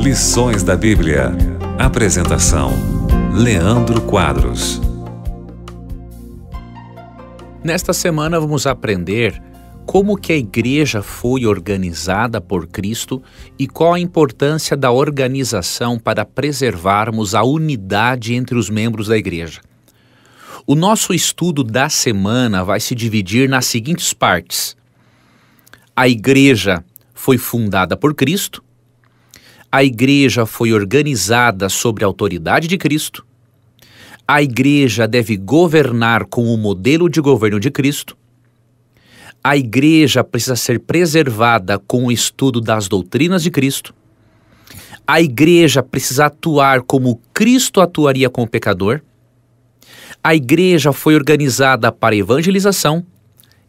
Lições da Bíblia. Apresentação: Leandro Quadros. Nesta semana vamos aprender como que a igreja foi organizada por Cristo e qual a importância da organização para preservarmos a unidade entre os membros da igreja. O nosso estudo da semana vai se dividir nas seguintes partes: a igreja foi fundada por Cristo, a igreja foi organizada sob a autoridade de Cristo, a igreja deve governar com o modelo de governo de Cristo, a igreja precisa ser preservada com o estudo das doutrinas de Cristo, a igreja precisa atuar como Cristo atuaria com o pecador, a igreja foi organizada para evangelização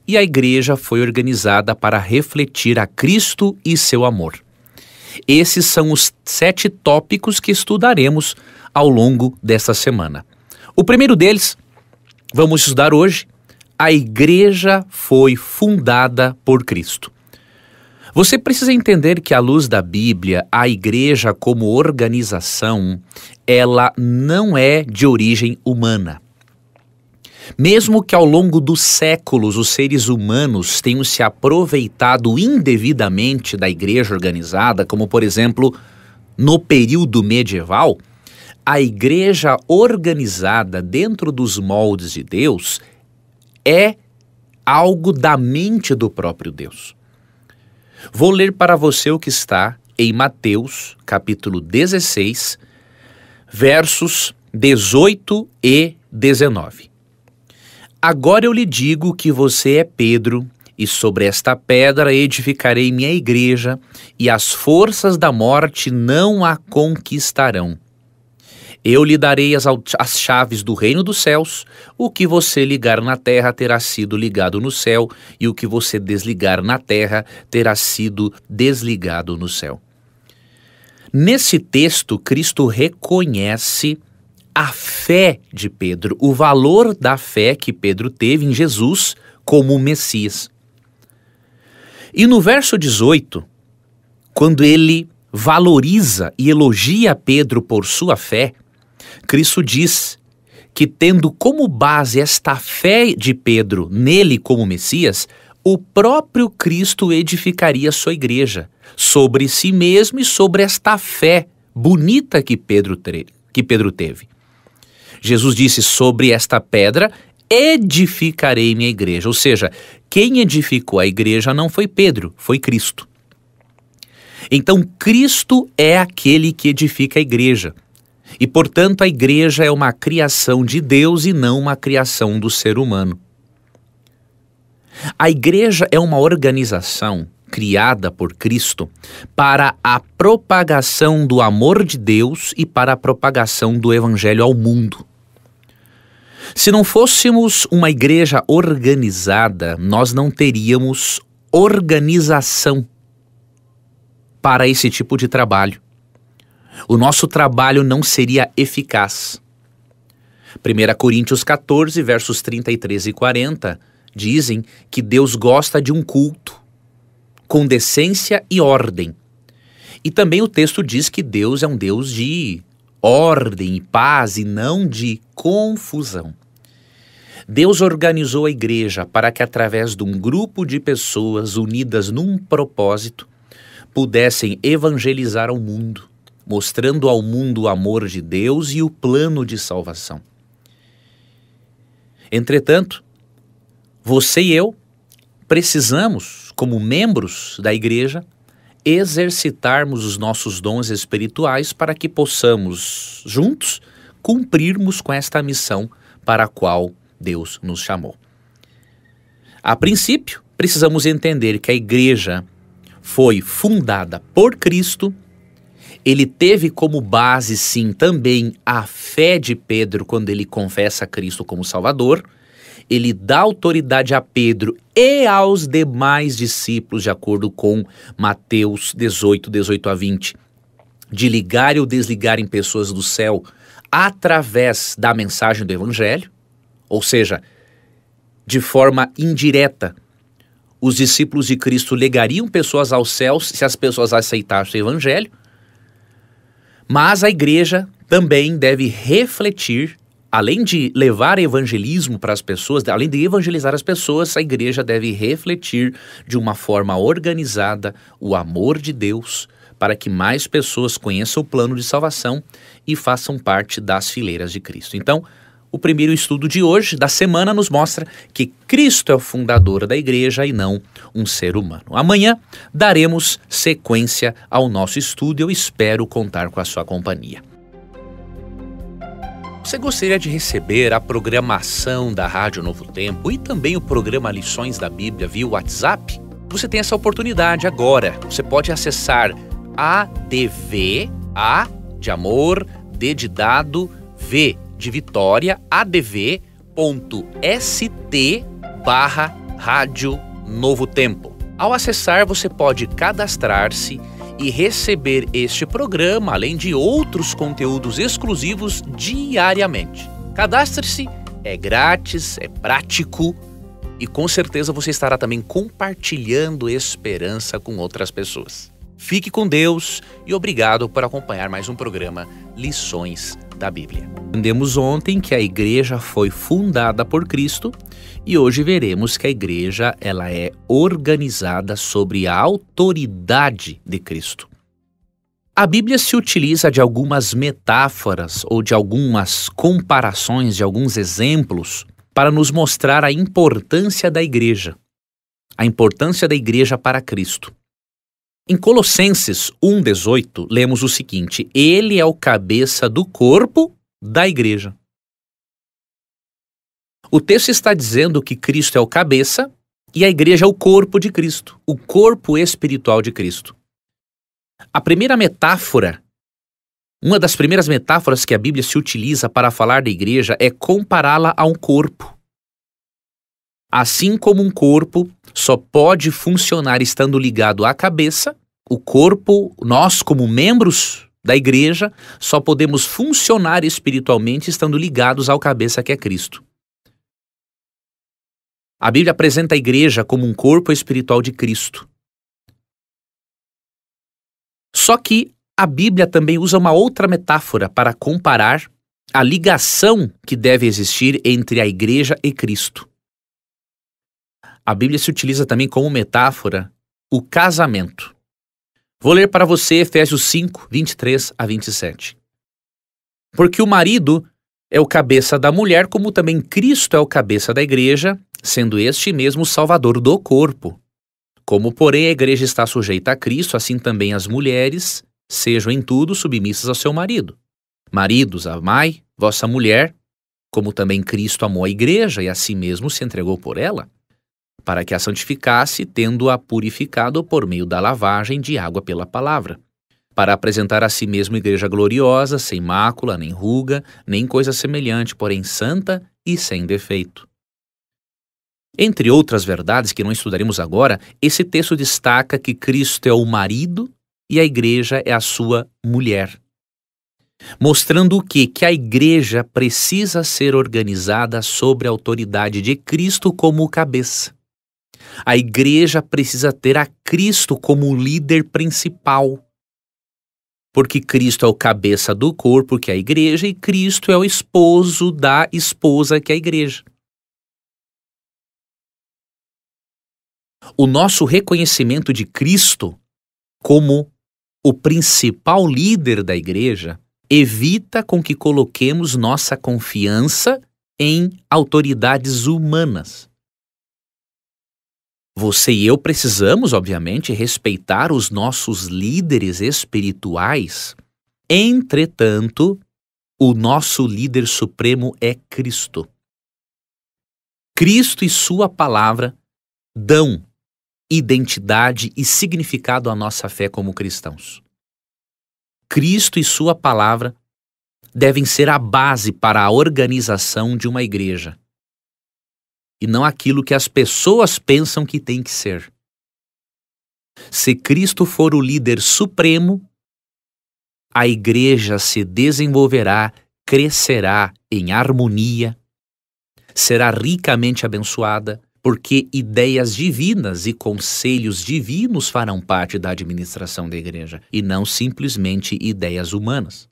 e a igreja foi organizada para refletir a Cristo e seu amor. Esses são os 7 tópicos que estudaremos ao longo desta semana. O primeiro deles, vamos estudar hoje: a igreja foi fundada por Cristo. Você precisa entender que, à luz da Bíblia, a igreja como organização, ela não é de origem humana. Mesmo que ao longo dos séculos os seres humanos tenham se aproveitado indevidamente da igreja organizada, como por exemplo no período medieval, a igreja organizada dentro dos moldes de Deus é algo da mente do próprio Deus. Vou ler para você o que está em Mateus, capítulo 16, versos 18 e 19. Agora eu lhe digo que você é Pedro, e sobre esta pedra edificarei minha igreja, e as forças da morte não a conquistarão. Eu lhe darei as chaves do reino dos céus. O que você ligar na terra terá sido ligado no céu, e o que você desligar na terra terá sido desligado no céu. Nesse texto, Cristo reconhece a fé de Pedro, o valor da fé que Pedro teve em Jesus como o Messias. E no verso 18, quando ele valoriza e elogia Pedro por sua fé, Cristo diz que, tendo como base esta fé de Pedro nele como Messias, o próprio Cristo edificaria sua igreja sobre si mesmo e sobre esta fé bonita que Pedro teve. Jesus disse: sobre esta pedra edificarei minha igreja. Ou seja, quem edificou a igreja não foi Pedro, foi Cristo. Então, Cristo é aquele que edifica a igreja. E, portanto, a igreja é uma criação de Deus e não uma criação do ser humano. A igreja é uma organização criada por Cristo para a propagação do amor de Deus e para a propagação do evangelho ao mundo. Se não fôssemos uma igreja organizada, nós não teríamos organização para esse tipo de trabalho. O nosso trabalho não seria eficaz. 1 Coríntios 14, versos 33 e 40, dizem que Deus gosta de um culto com decência e ordem. E também o texto diz que Deus é um Deus de ordem e paz e não de confusão. Deus organizou a igreja para que, através de um grupo de pessoas unidas num propósito, pudessem evangelizar ao mundo, mostrando ao mundo o amor de Deus e o plano de salvação. Entretanto, você e eu precisamos, como membros da igreja, exercitarmos os nossos dons espirituais para que possamos, juntos, cumprirmos com esta missão para a qual Deus nos chamou. A princípio, precisamos entender que a igreja foi fundada por Cristo. Ele teve como base, sim, também a fé de Pedro quando ele confessa Cristo como Salvador. Ele dá autoridade a Pedro e aos demais discípulos, de acordo com Mateus 18, 18 a 20, de ligar ou desligar em pessoas do céu através da mensagem do Evangelho, ou seja, de forma indireta. Os discípulos de Cristo legariam pessoas aos céus se as pessoas aceitassem o evangelho, mas a igreja também deve refletir, além de levar evangelismo para as pessoas, além de evangelizar as pessoas, a igreja deve refletir de uma forma organizada o amor de Deus para que mais pessoas conheçam o plano de salvação e façam parte das fileiras de Cristo. Então, o primeiro estudo de hoje, da semana, nos mostra que Cristo é o fundador da igreja e não um ser humano. Amanhã daremos sequência ao nosso estudo e eu espero contar com a sua companhia. Você gostaria de receber a programação da Rádio Novo Tempo e também o programa Lições da Bíblia via WhatsApp? Você tem essa oportunidade agora. Você pode acessar ADV, A de amor, D de dado, V de Vitória, adv.st/Rádio Novo Tempo. Ao acessar, você pode cadastrar-se e receber este programa, além de outros conteúdos exclusivos diariamente. Cadastre-se, é grátis, é prático e com certeza você estará também compartilhando esperança com outras pessoas. Fique com Deus e obrigado por acompanhar mais um programa Lições da Bíblia. Aprendemos ontem que a igreja foi fundada por Cristo e hoje veremos que a igreja ela é organizada sobre a autoridade de Cristo. A Bíblia se utiliza de algumas metáforas ou de algumas comparações, de alguns exemplos para nos mostrar a importância da igreja para Cristo. Em Colossenses 1,18, lemos o seguinte: Ele é o cabeça do corpo da igreja. O texto está dizendo que Cristo é o cabeça e a igreja é o corpo de Cristo, o corpo espiritual de Cristo. A primeira metáfora, uma das primeiras metáforas que a Bíblia se utiliza para falar da igreja é compará-la a um corpo. Assim como um corpo só pode funcionar estando ligado à cabeça, o corpo, nós como membros da igreja, só podemos funcionar espiritualmente estando ligados ao cabeça que é Cristo. A Bíblia apresenta a igreja como um corpo espiritual de Cristo. Só que a Bíblia também usa uma outra metáfora para comparar a ligação que deve existir entre a igreja e Cristo. A Bíblia se utiliza também como metáfora o casamento. Vou ler para você Efésios 5, 23 a 27. Porque o marido é o cabeça da mulher, como também Cristo é o cabeça da igreja, sendo este mesmo o salvador do corpo. Como, porém, a igreja está sujeita a Cristo, assim também as mulheres sejam em tudo submissas ao seu marido. Maridos, amai vossa mulher, como também Cristo amou a igreja e a si mesmo se entregou por ela, para que a santificasse, tendo-a purificado por meio da lavagem de água pela palavra, para apresentar a si mesmo igreja gloriosa, sem mácula, nem ruga, nem coisa semelhante, porém santa e sem defeito. Entre outras verdades que não estudaremos agora, esse texto destaca que Cristo é o marido e a igreja é a sua mulher, mostrando o quê? Que a igreja precisa ser organizada sobre a autoridade de Cristo como cabeça. A igreja precisa ter a Cristo como líder principal, porque Cristo é o cabeça do corpo, que é a igreja, e Cristo é o esposo da esposa, que é a igreja. O nosso reconhecimento de Cristo como o principal líder da igreja evita com que coloquemos nossa confiança em autoridades humanas. Você e eu precisamos, obviamente, respeitar os nossos líderes espirituais. Entretanto, o nosso líder supremo é Cristo. Cristo e sua palavra dão identidade e significado à nossa fé como cristãos. Cristo e sua palavra devem ser a base para a organização de uma igreja, e não aquilo que as pessoas pensam que tem que ser. Se Cristo for o líder supremo, a igreja se desenvolverá, crescerá em harmonia, será ricamente abençoada, porque ideias divinas e conselhos divinos farão parte da administração da igreja, e não simplesmente ideias humanas.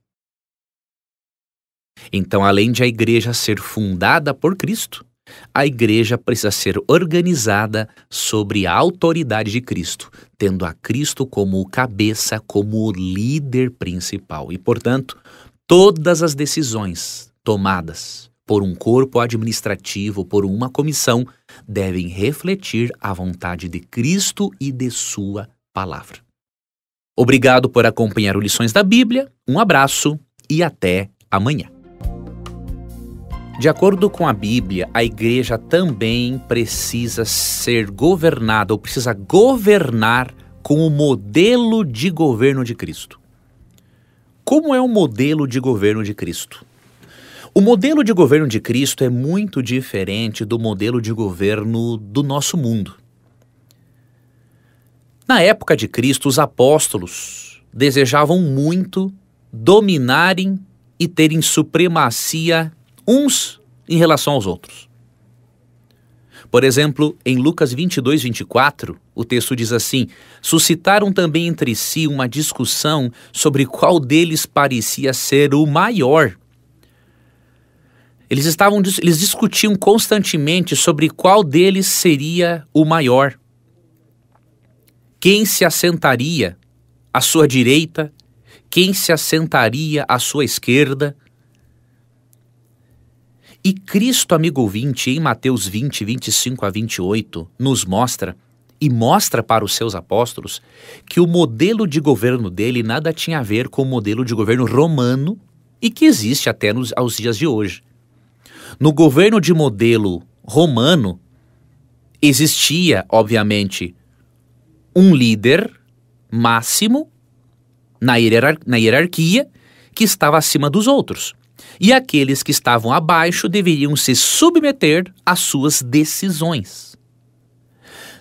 Então, além de a igreja ser fundada por Cristo, a igreja precisa ser organizada sobre a autoridade de Cristo, tendo a Cristo como o cabeça, como o líder principal. E, portanto, todas as decisões tomadas por um corpo administrativo, por uma comissão, devem refletir a vontade de Cristo e de sua palavra. Obrigado por acompanhar o Lições da Bíblia, um abraço e até amanhã. De acordo com a Bíblia, a igreja também precisa ser governada, ou precisa governar com o modelo de governo de Cristo. Como é o modelo de governo de Cristo? O modelo de governo de Cristo é muito diferente do modelo de governo do nosso mundo. Na época de Cristo, os apóstolos desejavam muito dominarem e terem supremacia uns em relação aos outros. Por exemplo, em Lucas 22, 24, o texto diz assim: suscitaram também entre si uma discussão sobre qual deles parecia ser o maior. Eles discutiam constantemente sobre qual deles seria o maior. Quem se assentaria à sua direita, quem se assentaria à sua esquerda. E Cristo, amigo ouvinte, em Mateus 20, 25 a 28, nos mostra, e mostra para os seus apóstolos, que o modelo de governo dele nada tinha a ver com o modelo de governo romano e que existe até aos dias de hoje. No governo de modelo romano, existia, obviamente, um líder máximo na hierarquia que estava acima dos outros. E aqueles que estavam abaixo deveriam se submeter às suas decisões.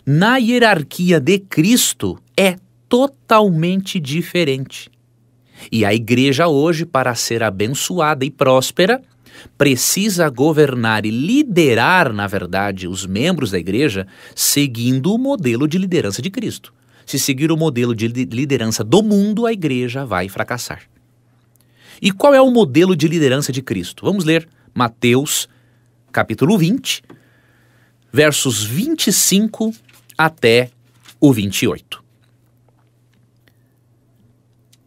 Na hierarquia de Cristo é totalmente diferente. E a igreja hoje, para ser abençoada e próspera, precisa governar e liderar, na verdade, os membros da igreja, seguindo o modelo de liderança de Cristo. Se seguir o modelo de liderança do mundo, a igreja vai fracassar. E qual é o modelo de liderança de Cristo? Vamos ler Mateus, capítulo 20, versos 25 até o 28.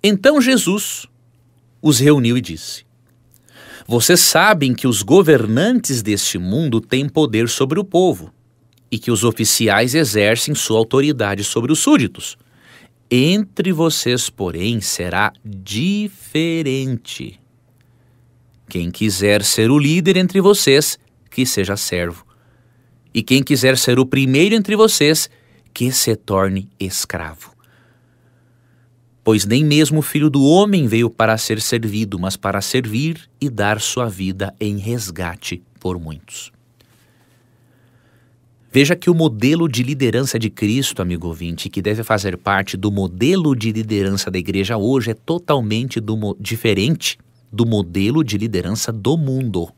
Então Jesus os reuniu e disse: vocês sabem que os governantes deste mundo têm poder sobre o povo e que os oficiais exercem sua autoridade sobre os súditos. Entre vocês, porém, será diferente. Quem quiser ser o líder entre vocês, que seja servo. E quem quiser ser o primeiro entre vocês, que se torne escravo. Pois nem mesmo o Filho do Homem veio para ser servido, mas para servir e dar sua vida em resgate por muitos. Veja que o modelo de liderança de Cristo, amigo ouvinte, que deve fazer parte do modelo de liderança da igreja hoje, é totalmente diferente do modelo de liderança do mundo.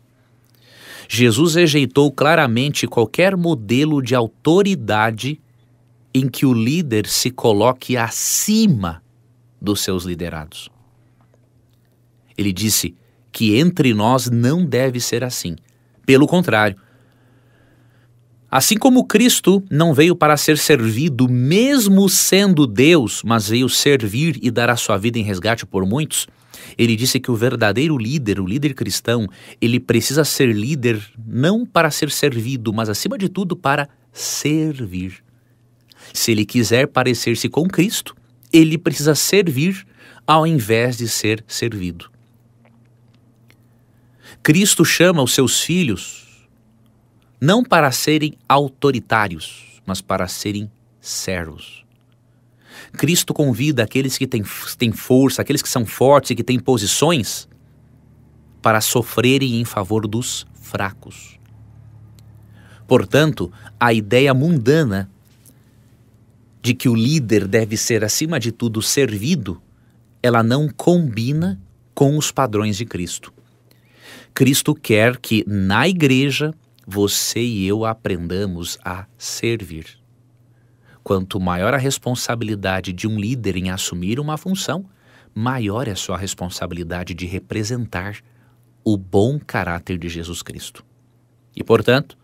Jesus rejeitou claramente qualquer modelo de autoridade em que o líder se coloque acima dos seus liderados. Ele disse que entre nós não deve ser assim. Pelo contrário, assim como Cristo não veio para ser servido, mesmo sendo Deus, mas veio servir e dar a sua vida em resgate por muitos, ele disse que o verdadeiro líder, o líder cristão, ele precisa ser líder não para ser servido, mas acima de tudo para servir. Se ele quiser parecer-se com Cristo, ele precisa servir ao invés de ser servido. Cristo chama os seus filhos não para serem autoritários, mas para serem servos. Cristo convida aqueles que têm força, aqueles que são fortes e que têm posições, para sofrerem em favor dos fracos. Portanto, a ideia mundana de que o líder deve ser, acima de tudo, servido, ela não combina com os padrões de Cristo. Cristo quer que, na igreja, você e eu aprendamos a servir. Quanto maior a responsabilidade de um líder em assumir uma função, maior é a sua responsabilidade de representar o bom caráter de Jesus Cristo. E, portanto,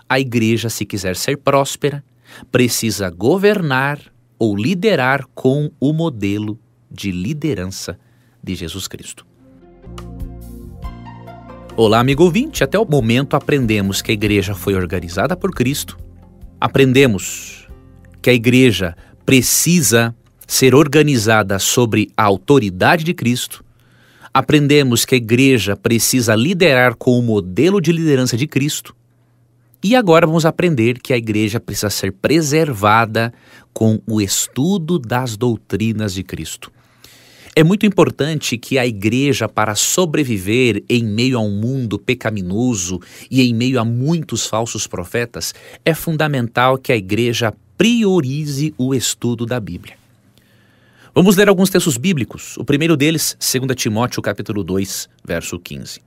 a igreja, se quiser ser próspera, precisa governar ou liderar com o modelo de liderança de Jesus Cristo. Olá, amigo ouvinte. Até o momento aprendemos que a igreja foi organizada por Cristo. Aprendemos que a igreja precisa ser organizada sobre a autoridade de Cristo. Aprendemos que a igreja precisa liderar com o modelo de liderança de Cristo. E agora vamos aprender que a igreja precisa ser preservada com o estudo das doutrinas de Cristo. É muito importante que a igreja, para sobreviver em meio a um mundo pecaminoso e em meio a muitos falsos profetas, é fundamental que a igreja priorize o estudo da Bíblia. Vamos ler alguns textos bíblicos. O primeiro deles, 2 Timóteo capítulo 2, verso 15.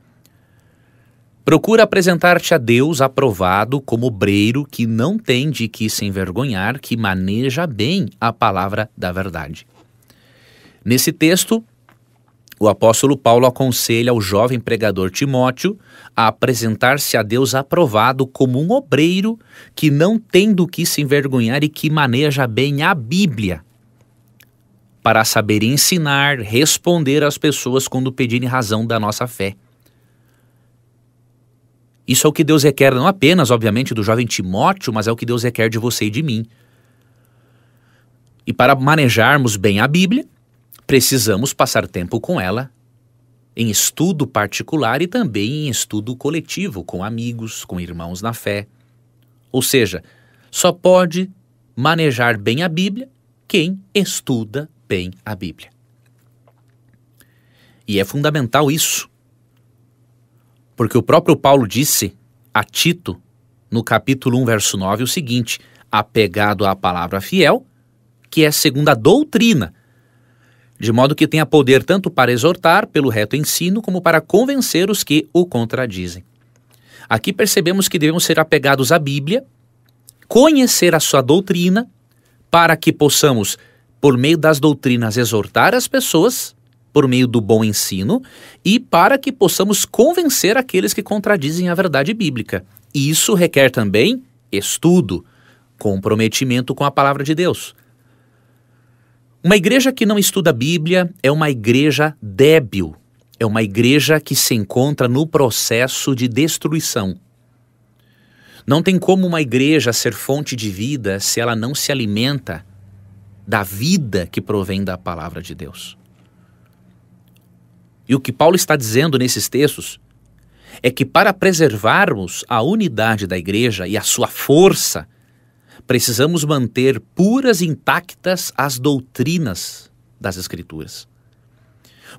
Procura apresentar-te a Deus aprovado como obreiro que não tem de que se envergonhar, que maneja bem a palavra da verdade. Nesse texto, o apóstolo Paulo aconselha ao jovem pregador Timóteo a apresentar-se a Deus aprovado como um obreiro que não tem do que se envergonhar e que maneja bem a Bíblia, para saber ensinar, responder às pessoas quando pedirem razão da nossa fé. Isso é o que Deus requer não apenas, obviamente, do jovem Timóteo, mas é o que Deus requer de você e de mim. E para manejarmos bem a Bíblia, precisamos passar tempo com ela, em estudo particular e também em estudo coletivo, com amigos, com irmãos na fé. Ou seja, só pode manejar bem a Bíblia quem estuda bem a Bíblia. E é fundamental isso, porque o próprio Paulo disse a Tito, no capítulo 1, verso 9, o seguinte: apegado à palavra fiel, que é segundo a doutrina, de modo que tenha poder tanto para exortar pelo reto ensino, como para convencer os que o contradizem. Aqui percebemos que devemos ser apegados à Bíblia, conhecer a sua doutrina, para que possamos, por meio das doutrinas, exortar as pessoas, por meio do bom ensino, e para que possamos convencer aqueles que contradizem a verdade bíblica. E isso requer também estudo, comprometimento com a palavra de Deus. Uma igreja que não estuda a Bíblia é uma igreja débil, é uma igreja que se encontra no processo de destruição. Não tem como uma igreja ser fonte de vida se ela não se alimenta da vida que provém da palavra de Deus. E o que Paulo está dizendo nesses textos é que para preservarmos a unidade da igreja e a sua força, precisamos manter puras e intactas as doutrinas das Escrituras.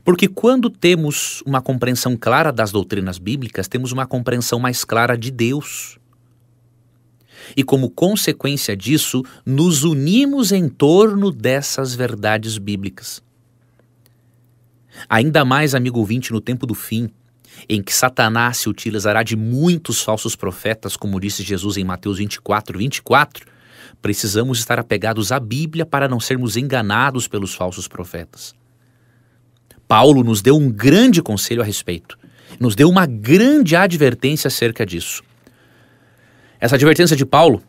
Porque quando temos uma compreensão clara das doutrinas bíblicas, temos uma compreensão mais clara de Deus. E como consequência disso, nos unimos em torno dessas verdades bíblicas. Ainda mais, amigo ouvinte, no tempo do fim, em que Satanás se utilizará de muitos falsos profetas, como disse Jesus em Mateus 24, precisamos estar apegados à Bíblia para não sermos enganados pelos falsos profetas. Paulo nos deu um grande conselho a respeito, nos deu uma grande advertência acerca disso. Essa advertência de Paulo,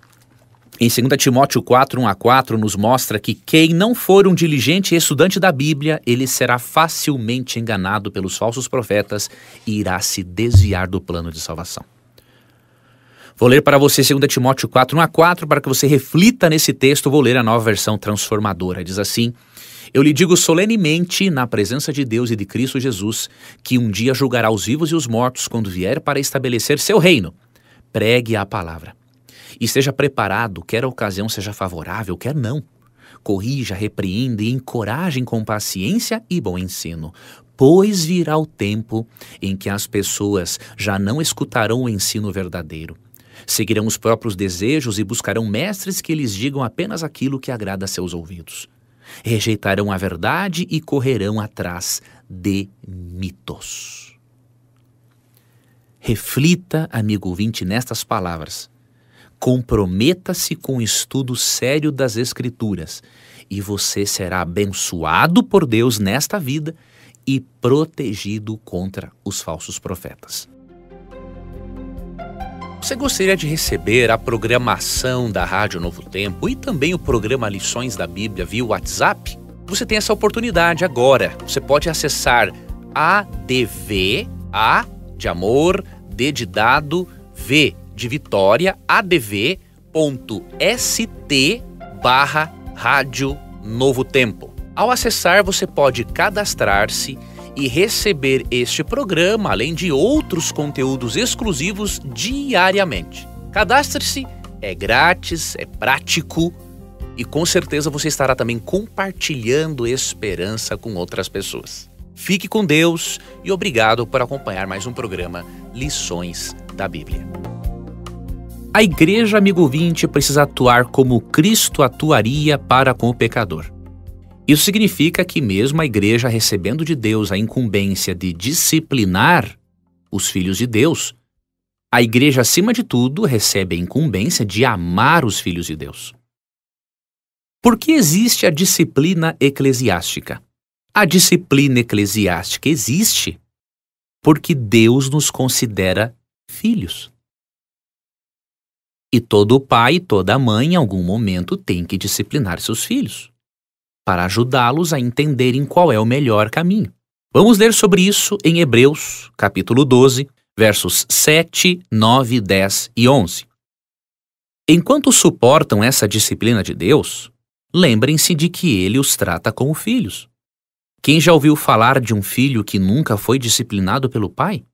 em 2 Timóteo 4, 1-4, nos mostra que quem não for um diligente estudante da Bíblia, ele será facilmente enganado pelos falsos profetas e irá se desviar do plano de salvação. Vou ler para você 2 Timóteo 4, 1-4, para que você reflita nesse texto. Vou ler a nova versão transformadora. Diz assim: eu lhe digo solenemente, na presença de Deus e de Cristo Jesus, que um dia julgará os vivos e os mortos quando vier para estabelecer seu reino. Pregue a palavra. E esteja preparado, quer a ocasião seja favorável, quer não. Corrija, repreenda e encoraje com paciência e bom ensino. Pois virá o tempo em que as pessoas já não escutarão o ensino verdadeiro. Seguirão os próprios desejos e buscarão mestres que lhes digam apenas aquilo que agrada a seus ouvidos. Rejeitarão a verdade e correrão atrás de mitos. reflita, amigo ouvinte, nestas palavras. Comprometa-se com o estudo sério das Escrituras e você será abençoado por Deus nesta vida e protegido contra os falsos profetas. Você gostaria de receber a programação da Rádio Novo Tempo e também o programa Lições da Bíblia via WhatsApp? Você tem essa oportunidade agora. Você pode acessar ADV, A de amor, D de dado, V de Vitória, adv.st/Rádio Novo Tempo. Ao acessar, você pode cadastrar-se e receber este programa, além de outros conteúdos exclusivos diariamente. Cadastre-se, é grátis, é prático e com certeza você estará também compartilhando esperança com outras pessoas. Fique com Deus e obrigado por acompanhar mais um programa Lições da Bíblia. A igreja, amigo ouvinte, precisa atuar como Cristo atuaria para com o pecador. Isso significa que mesmo a igreja recebendo de Deus a incumbência de disciplinar os filhos de Deus, a igreja, acima de tudo, recebe a incumbência de amar os filhos de Deus. Por que existe a disciplina eclesiástica? A disciplina eclesiástica existe porque Deus nos considera filhos. E todo pai e toda mãe, em algum momento, tem que disciplinar seus filhos, para ajudá-los a entenderem qual é o melhor caminho. Vamos ler sobre isso em Hebreus, capítulo 12, versos 7, 9, 10 e 11. Enquanto suportam essa disciplina de Deus, lembrem-se de que Ele os trata como filhos. Quem já ouviu falar de um filho que nunca foi disciplinado pelo pai?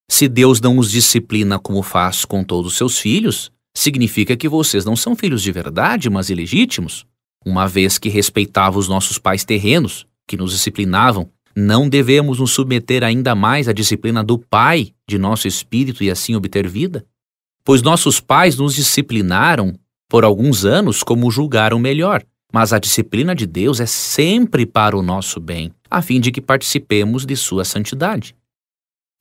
Se Deus não os disciplina como faz com todos os seus filhos, significa que vocês não são filhos de verdade, mas ilegítimos. Uma vez que respeitava os nossos pais terrenos, que nos disciplinavam, não devemos nos submeter ainda mais à disciplina do Pai de nosso espírito e assim obter vida? Pois nossos pais nos disciplinaram por alguns anos como julgaram melhor, mas a disciplina de Deus é sempre para o nosso bem, a fim de que participemos de sua santidade.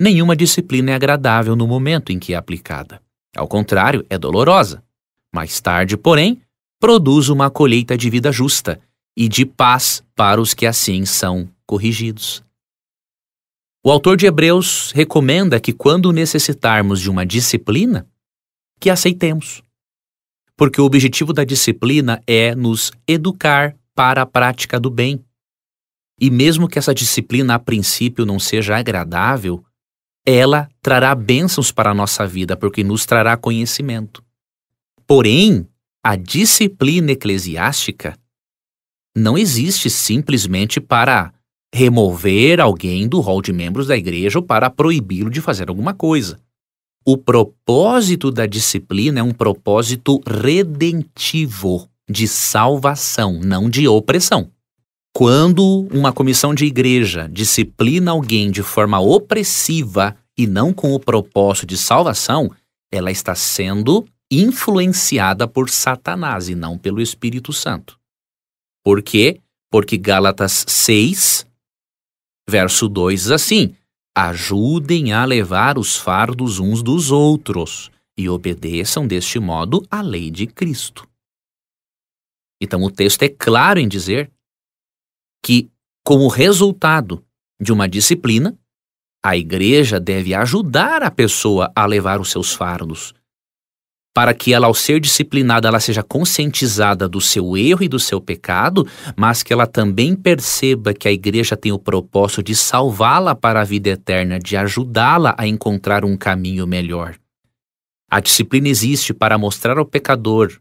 Nenhuma disciplina é agradável no momento em que é aplicada. Ao contrário, é dolorosa. Mais tarde, porém, produz uma colheita de vida justa e de paz para os que assim são corrigidos. O autor de Hebreus recomenda que quando necessitarmos de uma disciplina, que aceitemos. Porque o objetivo da disciplina é nos educar para a prática do bem. E mesmo que essa disciplina a princípio não seja agradável, ela trará bênçãos para a nossa vida, porque nos trará conhecimento. Porém, a disciplina eclesiástica não existe simplesmente para remover alguém do rol de membros da igreja ou para proibi-lo de fazer alguma coisa. O propósito da disciplina é um propósito redentivo, de salvação, não de opressão. Quando uma comissão de igreja disciplina alguém de forma opressiva e não com o propósito de salvação, ela está sendo influenciada por Satanás e não pelo Espírito Santo. Por quê? Porque Gálatas 6, verso 2 diz assim: ajudem a levar os fardos uns dos outros e obedeçam deste modo à lei de Cristo. Então o texto é claro em dizer que, como resultado de uma disciplina, a igreja deve ajudar a pessoa a levar os seus fardos, para que ela, ao ser disciplinada, ela seja conscientizada do seu erro e do seu pecado, mas que ela também perceba que a igreja tem o propósito de salvá-la para a vida eterna, de ajudá-la a encontrar um caminho melhor. A disciplina existe para mostrar ao pecador,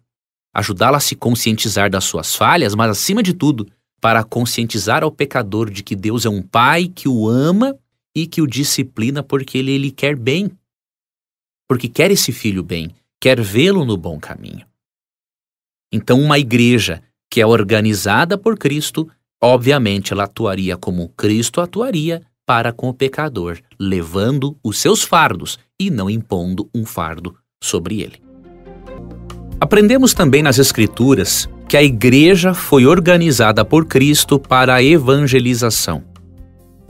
ajudá-la a se conscientizar das suas falhas, mas, acima de tudo, para conscientizar ao pecador de que Deus é um pai que o ama e que o disciplina porque ele quer bem, porque quer esse filho bem, quer vê-lo no bom caminho. Então, uma igreja que é organizada por Cristo, obviamente ela atuaria como Cristo atuaria para com o pecador, levando os seus fardos e não impondo um fardo sobre ele. Aprendemos também nas Escrituras que a igreja foi organizada por Cristo para a evangelização.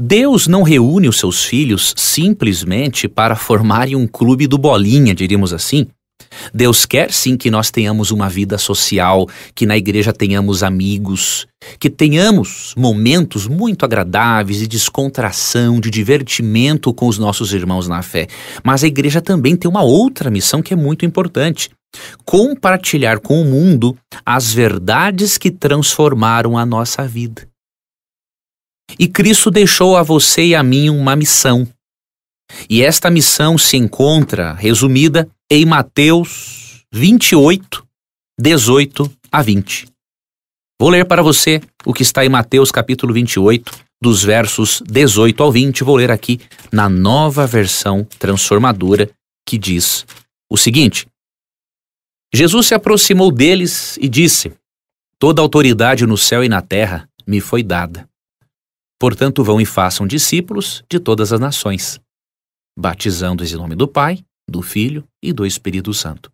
Deus não reúne os seus filhos simplesmente para formarem um clube do bolinha, diríamos assim. Deus quer sim que nós tenhamos uma vida social, que na igreja tenhamos amigos, que tenhamos momentos muito agradáveis de descontração, de divertimento com os nossos irmãos na fé. Mas a igreja também tem uma outra missão que é muito importante: compartilhar com o mundo as verdades que transformaram a nossa vida. E Cristo deixou a você e a mim uma missão. E esta missão se encontra resumida em Mateus 28, 18 a 20. Vou ler para você o que está em Mateus capítulo 28, dos versos 18 ao 20. Vou ler aqui na Nova Versão Transformadora, que diz o seguinte: Jesus se aproximou deles e disse: Toda autoridade no céu e na terra me foi dada. Portanto, vão e façam discípulos de todas as nações, batizando-os em nome do Pai, do Filho e do Espírito Santo.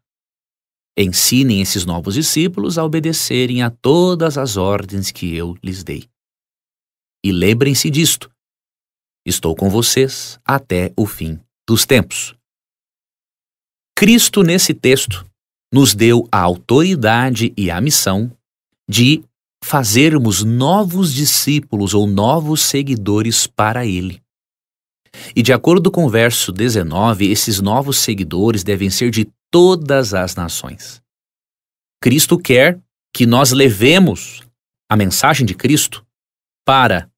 Ensinem esses novos discípulos a obedecerem a todas as ordens que eu lhes dei. E lembrem-se disto: estou com vocês até o fim dos tempos. Cristo, nesse texto, nos deu a autoridade e a missão de fazermos novos discípulos ou novos seguidores para Ele. E de acordo com o verso 19, esses novos seguidores devem ser de todas as nações. Cristo quer que nós levemos a mensagem de Cristo para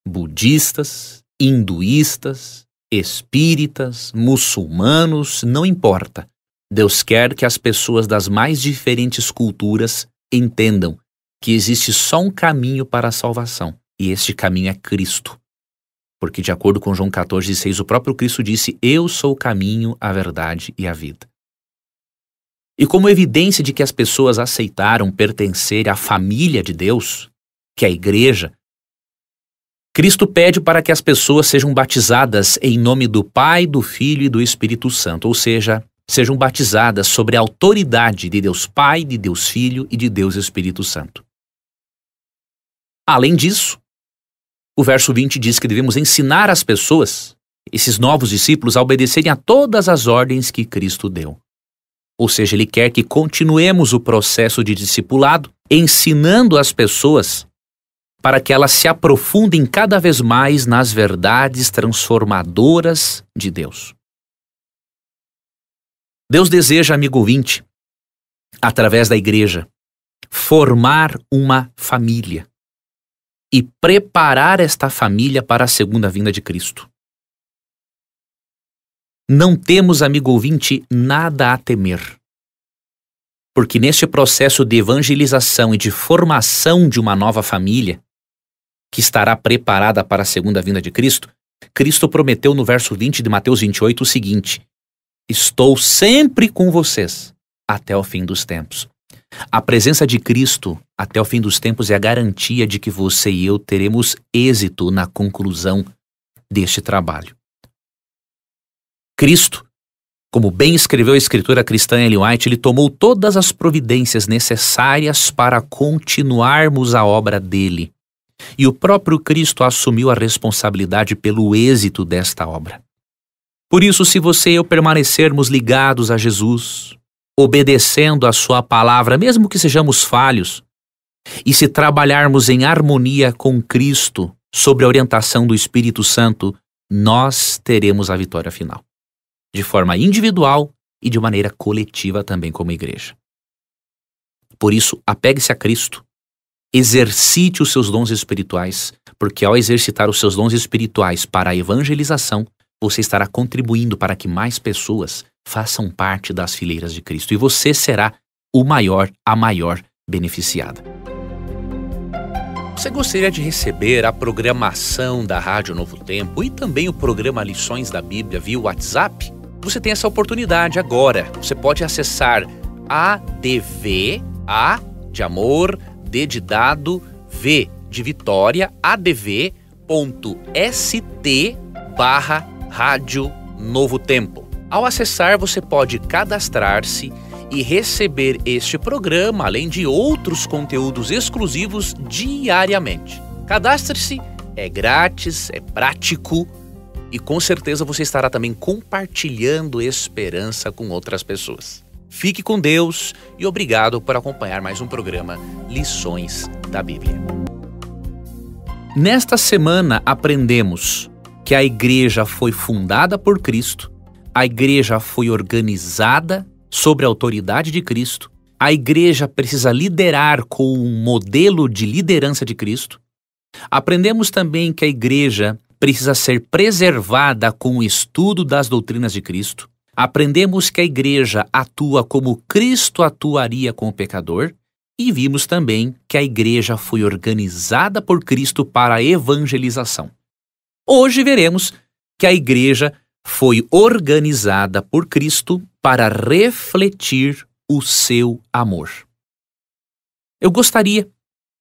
budistas, hinduístas, espíritas, muçulmanos, não importa. Deus quer que as pessoas das mais diferentes culturas entendam que existe só um caminho para a salvação, e este caminho é Cristo. Porque de acordo com João 14,6, o próprio Cristo disse: Eu sou o caminho, a verdade e a vida. E como evidência de que as pessoas aceitaram pertencer à família de Deus, que é a igreja, Cristo pede para que as pessoas sejam batizadas em nome do Pai, do Filho e do Espírito Santo, ou seja, sejam batizadas sobre a autoridade de Deus Pai, de Deus Filho e de Deus Espírito Santo. Além disso, o verso 20 diz que devemos ensinar as pessoas, esses novos discípulos, a obedecerem a todas as ordens que Cristo deu. Ou seja, Ele quer que continuemos o processo de discipulado, ensinando as pessoas para que elas se aprofundem cada vez mais nas verdades transformadoras de Deus. Deus deseja, amigo ouvinte, através da igreja, formar uma família e preparar esta família para a segunda vinda de Cristo. Não temos, amigo ouvinte, nada a temer, porque neste processo de evangelização e de formação de uma nova família, que estará preparada para a segunda vinda de Cristo, Cristo prometeu no verso 20 de Mateus 28 o seguinte: Estou sempre com vocês até o fim dos tempos. A presença de Cristo até o fim dos tempos é a garantia de que você e eu teremos êxito na conclusão deste trabalho. Cristo, como bem escreveu a escritora cristã Ellen White, Ele tomou todas as providências necessárias para continuarmos a obra dele. E o próprio Cristo assumiu a responsabilidade pelo êxito desta obra. Por isso, se você e eu permanecermos ligados a Jesus, obedecendo a sua palavra, mesmo que sejamos falhos, e se trabalharmos em harmonia com Cristo, sob a orientação do Espírito Santo, nós teremos a vitória final, de forma individual e de maneira coletiva também como igreja. Por isso, apegue-se a Cristo, exercite os seus dons espirituais, porque ao exercitar os seus dons espirituais para a evangelização, você estará contribuindo para que mais pessoas façam parte das fileiras de Cristo, e você será o maior, a maior beneficiada. Você gostaria de receber a programação da Rádio Novo Tempo e também o programa Lições da Bíblia via WhatsApp? Você tem essa oportunidade agora. Você pode acessar ADV, A de amor, D de dado, V de Vitória, adv.st/Rádio Novo Tempo. Ao acessar, você pode cadastrar-se e receber este programa, além de outros conteúdos exclusivos diariamente. Cadastre-se é grátis, é prático e com certeza você estará também compartilhando esperança com outras pessoas. Fique com Deus e obrigado por acompanhar mais um programa Lições da Bíblia. Nesta semana aprendemos que a igreja foi fundada por Cristo, a igreja foi organizada sob a autoridade de Cristo, a igreja precisa liderar com um modelo de liderança de Cristo. Aprendemos também que a igreja precisa ser preservada com o estudo das doutrinas de Cristo. Aprendemos que a igreja atua como Cristo atuaria com o pecador. E vimos também que a igreja foi organizada por Cristo para a evangelização. Hoje veremos que a igreja foi organizada por Cristo para refletir o seu amor. Eu gostaria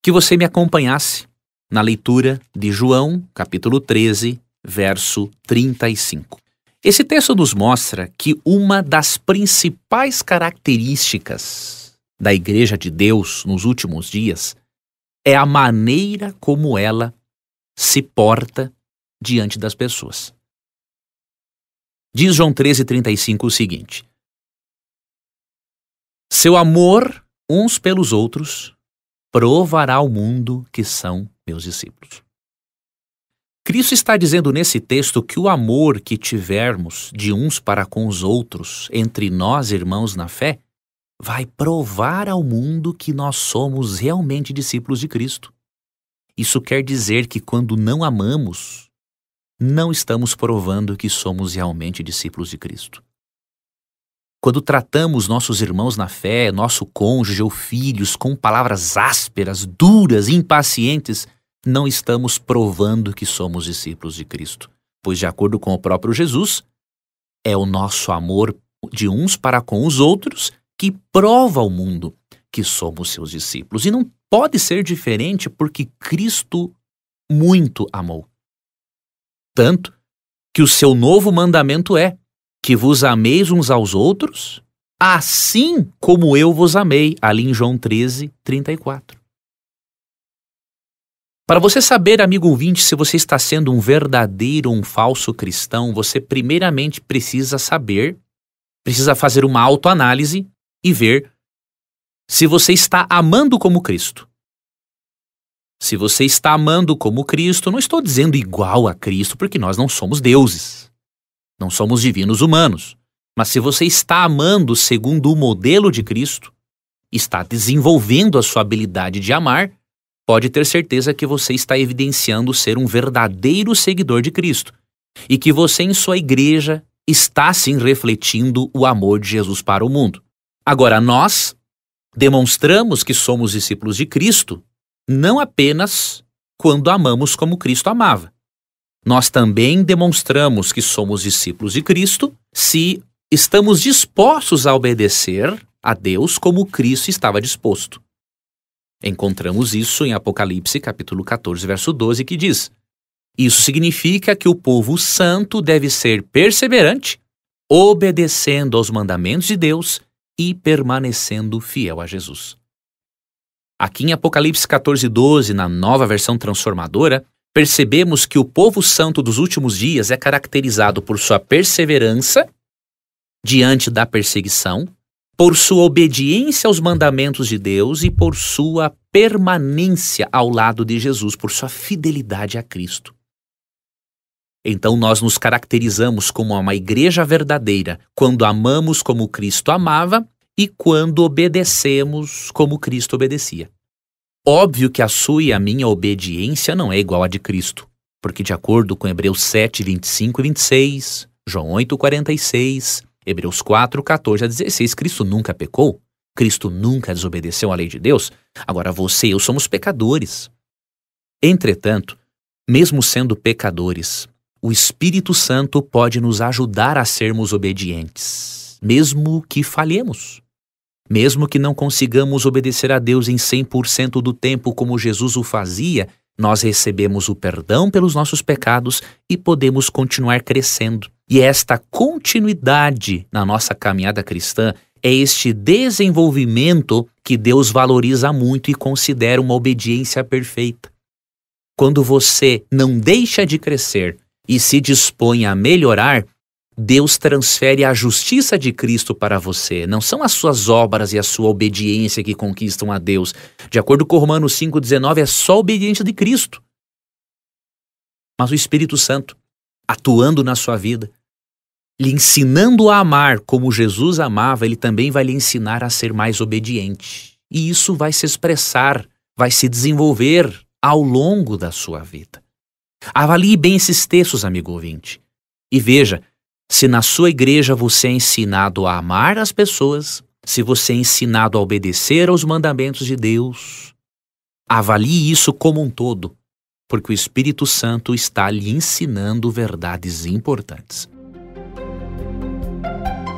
que você me acompanhasse na leitura de João, capítulo 13, verso 35. Esse texto nos mostra que uma das principais características da Igreja de Deus nos últimos dias é a maneira como ela se porta diante das pessoas. Diz João 13,35 o seguinte: seu amor uns pelos outros provará ao mundo que são meus discípulos. Cristo está dizendo nesse texto que o amor que tivermos de uns para com os outros, entre nós irmãos na fé, vai provar ao mundo que nós somos realmente discípulos de Cristo. Isso quer dizer que quando não amamos, não estamos provando que somos realmente discípulos de Cristo. Quando tratamos nossos irmãos na fé, nosso cônjuge ou filhos com palavras ásperas, duras, impacientes, não estamos provando que somos discípulos de Cristo. Pois, de acordo com o próprio Jesus, é o nosso amor de uns para com os outros que prova ao mundo que somos seus discípulos. E não pode ser diferente porque Cristo muito amou. Tanto que o seu novo mandamento é que vos ameis uns aos outros, assim como eu vos amei, ali em João 13:34. Para você saber, amigo ouvinte, se você está sendo um verdadeiro ou um falso cristão, você primeiramente precisa fazer uma autoanálise e ver se você está amando como Cristo. Se você está amando como Cristo, não estou dizendo igual a Cristo, porque nós não somos deuses. Não somos divinos humanos. Mas se você está amando segundo o modelo de Cristo, está desenvolvendo a sua habilidade de amar, pode ter certeza que você está evidenciando ser um verdadeiro seguidor de Cristo. E que você em sua igreja está sim refletindo o amor de Jesus para o mundo. Agora, nós demonstramos que somos discípulos de Cristo não apenas quando amamos como Cristo amava. Nós também demonstramos que somos discípulos de Cristo se estamos dispostos a obedecer a Deus como Cristo estava disposto. Encontramos isso em Apocalipse, capítulo 14, verso 12, que diz: isso significa que o povo santo deve ser perseverante, obedecendo aos mandamentos de Deus e permanecendo fiel a Jesus. Aqui em Apocalipse 14:12, na nova versão transformadora, percebemos que o povo santo dos últimos dias é caracterizado por sua perseverança diante da perseguição, por sua obediência aos mandamentos de Deus e por sua permanência ao lado de Jesus, por sua fidelidade a Cristo. Então nós nos caracterizamos como uma igreja verdadeira quando amamos como Cristo amava e quando obedecemos como Cristo obedecia. Óbvio que a sua e a minha obediência não é igual à de Cristo, porque de acordo com Hebreus 7, 25 e 26, João 8, 46, Hebreus 4, 14 a 16, Cristo nunca pecou, Cristo nunca desobedeceu à lei de Deus. Agora você e eu somos pecadores. Entretanto, mesmo sendo pecadores, o Espírito Santo pode nos ajudar a sermos obedientes, mesmo que falhemos. Mesmo que não consigamos obedecer a Deus em 100% do tempo como Jesus o fazia, nós recebemos o perdão pelos nossos pecados e podemos continuar crescendo. E esta continuidade na nossa caminhada cristã é este desenvolvimento que Deus valoriza muito e considera uma obediência perfeita. quando você não deixa de crescer e se dispõe a melhorar, Deus transfere a justiça de Cristo para você. Não são as suas obras e a sua obediência que conquistam a Deus. De acordo com Romanos 5,19, é só a obediência de Cristo. Mas o Espírito Santo, atuando na sua vida, lhe ensinando a amar como Jesus amava, ele também vai lhe ensinar a ser mais obediente. E isso vai se expressar, vai se desenvolver ao longo da sua vida. Avalie bem esses textos, amigo ouvinte, e veja se na sua igreja você é ensinado a amar as pessoas, se você é ensinado a obedecer aos mandamentos de Deus. Avalie isso como um todo, porque o Espírito Santo está lhe ensinando verdades importantes.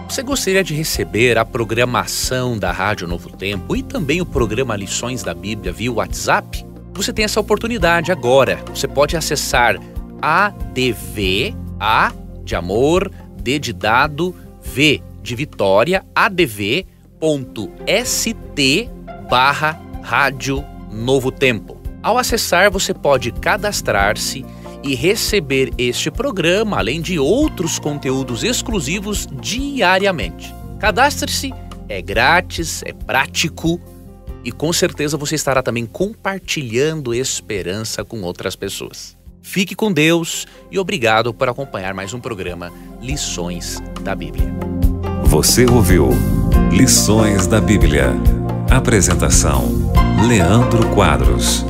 Você gostaria de receber a programação da Rádio Novo Tempo e também o programa Lições da Bíblia via WhatsApp? Você tem essa oportunidade agora. Você pode acessar ADV, A de amor, D de dado, V de Vitória, adv.st/Rádio Novo Tempo. Ao acessar, você pode cadastrar-se e receber este programa, além de outros conteúdos exclusivos diariamente. Cadastre-se, é grátis, é prático e com certeza você estará também compartilhando esperança com outras pessoas. Fique com Deus e obrigado por acompanhar mais um programa Lições da Bíblia. Você ouviu Lições da Bíblia. Apresentação: Leandro Quadros.